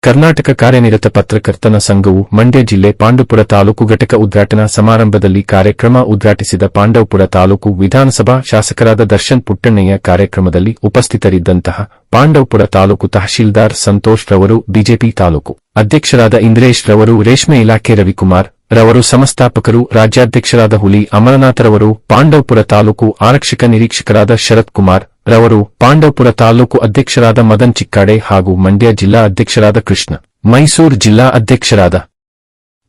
ಕರ್ನಾಟಕ ಕಾರ್ಯನಿರತ ಪತ್ರಕರ್ತನ ಸಂಘವು ಮಂಡ್ಯ ಜಿಲ್ಲೆ ಪಾಂಡವಪುರ ತಾಲೂಕು ಘಟಕ ಉದ್ಘಾಟನಾ ಸಮಾರಂಭದಲ್ಲಿ ಕಾರ್ಯಕ್ರಮ ಉದ್ಘಾಟಿಸಿದ ಪಾಂಡವಪುರ ತಾಲೂಕು ವಿಧಾನಸಭಾ ಶಾಸಕರಾದ ದರ್ಶನ್ ಪುಟ್ಟಣ್ಣಯ್ಯ ಕಾರ್ಯಕ್ರಮದಲ್ಲಿ ಉಪಸ್ಥಿತರಿದ್ದಂತಹ ಪಾಂಡವಪುರ ತಾಲೂಕು ತಹಶೀಲ್ದಾರ್ ಸಂತೋಷ್ ರವರು, ಬಿಜೆಪಿ ತಾಲೂಕು ಅಧ್ಯಕ್ಷರಾದ ಇಂದ್ರೇಶ್ ರವರು, ರೇಷ್ಮೆ ಇಲಾಖೆ ರವಿಕುಮಾರ್ ರವರು, ಸಂಸ್ಥಾಪಕರು ರಾಜ್ಯಾಧ್ಯಕ್ಷರಾದ ಹುಲಿ ಅಮರನಾಥರವರು, ಪಾಂಡವಪುರ ತಾಲೂಕು ಆರಕ್ಷಕ ನಿರೀಕ್ಷಕರಾದ ಶರತ್ ಕುಮಾರ್ ರವರು, ಪಾಂಡವಪುರ ತಾಲೂಕು ಅಧ್ಯಕ್ಷರಾದ ಮದನ್ ಚಿಕ್ಕಾಡೆ ಹಾಗೂ ಮಂಡ್ಯ ಜಿಲ್ಲಾ ಅಧ್ಯಕ್ಷರಾದ ಕೃಷ್ಣ, ಮೈಸೂರು ಜಿಲ್ಲಾ ಅಧ್ಯಕ್ಷರಾದ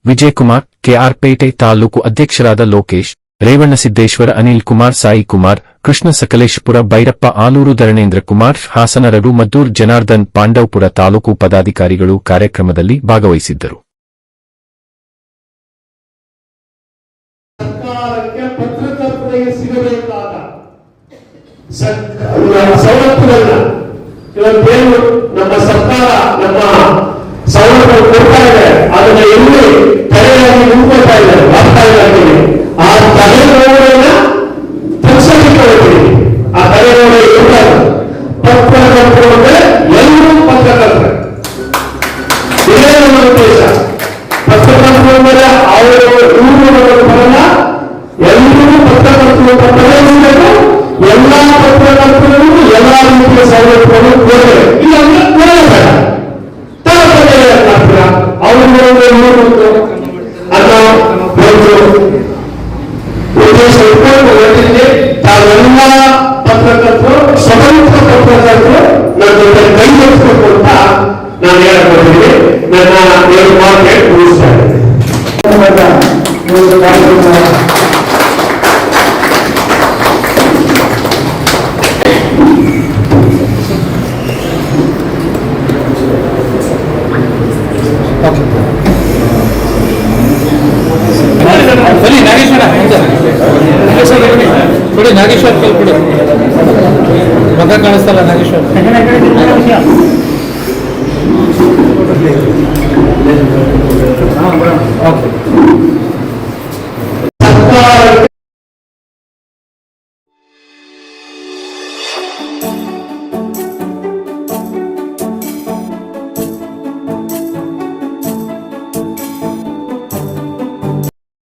ವಿಜಯಕುಮಾರ್, ಕೆಆರ್ಪೇಟೆ ತಾಲೂಕು ಅಧ್ಯಕ್ಷರಾದ ಲೋಕೇಶ್, ರೇವಣ್ಣಸಿದ್ದೇಶ್ವರ, ಅನಿಲ್ ಕುಮಾರ್, ಸಾಯಿ ಕುಮಾರ್, ಕೃಷ್ಣ, ಸಕಲೇಶಪುರ ಭೈರಪ್ಪ, ಆಲೂರು ಧರಣೇಂದ್ರ ಕುಮಾರ್, ಹಾಸನರರು, ಮದ್ದೂರ್ ಜನಾರ್ದನ್, ಪಾಂಡವಪುರ ತಾಲೂಕು ಪದಾಧಿಕಾರಿಗಳು ಕಾರ್ಯಕ್ರಮದಲ್ಲಿ ಭಾಗವಹಿಸಿದ್ದರು. ಸವಲತ್ತುಗಳನ್ನ ಇವತ್ತೇನು ನಮ್ಮ ಸರ್ಕಾರ ನಮ್ಮ ಸವಲತ್ತು ಕೊಡ್ತಾ ಇದೆ, ಅದನ್ನ ಎಲ್ಲಿ ತಡೆಯಾಗಿ ನಿಂತ್ಕೊಳ್ತಾ ಇದ್ದಾರೆ, ಆಗ್ತಾ ಇದ್ದಾರೆ. ಆ ತಲೆನೋವನ್ನ ತಕ್ಷಣಕ್ಕೆ ಹೋಗ್ತೀವಿ. ಆ ತಲೆನೋವು ಇರ್ತಾರೆ. ಪತ್ರಕರ್ತರು ಅಂದ್ರೆ ಎಲ್ಲರೂ ಪತ್ರಕರ್ತರು. ಇದೇ ನಮ್ಮ ಉದ್ದೇಶ. ಪತ್ರಕರ್ತರು ಅಂದರೆ ಅವರು ಊರು ಬರಲ್ಲ, ಎಲ್ಲರೂ ಪತ್ರಕರ್ತರು ಪ್ರವೇಶಿಸಬೇಕು. ಎಲ್ಲಾ ಪತ್ರಕರ್ತರಿಗೂ ಎಲ್ಲಾ ರೀತಿಯ ಸವಲತ್ತುಗಳು ಕೊಡಬೇಕು. ಇಲ್ಲ ಅಂದ್ರೆ ಕೊಡಬೇಡ. ಮಾಡ್ತೀರಾ ಅವರು ಅನ್ನೋ ಒಂದು ಉದ್ದೇಶ ಇಟ್ಕೊಂಡು ಹೊರಟಿದ್ದೆ. ತಾವೆಲ್ಲ ಪತ್ರಕರ್ತರು, ಸ್ವತಂತ್ರ ಪತ್ರಕರ್ತರು ನನ್ನ ಜೊತೆ ಕೈ ಜೋಡಿಸಬೇಕು ಅಂತ ನಾನು ಹೇಳ್ಕೊಡ್ತೀನಿ. ನನ್ನ 2 ಮಾತು ಮುಗಿಸ್ತಾ ಇದ್ದೀನಿ. ನಾಗೇಶ್ವರ್ ಕೇಳ್ಬಿಡು, ಮಗ ಕಾಣಿಸ್ತಲ್ಲ ನಾಗೇಶ್ವರ್. ಓಕೆ.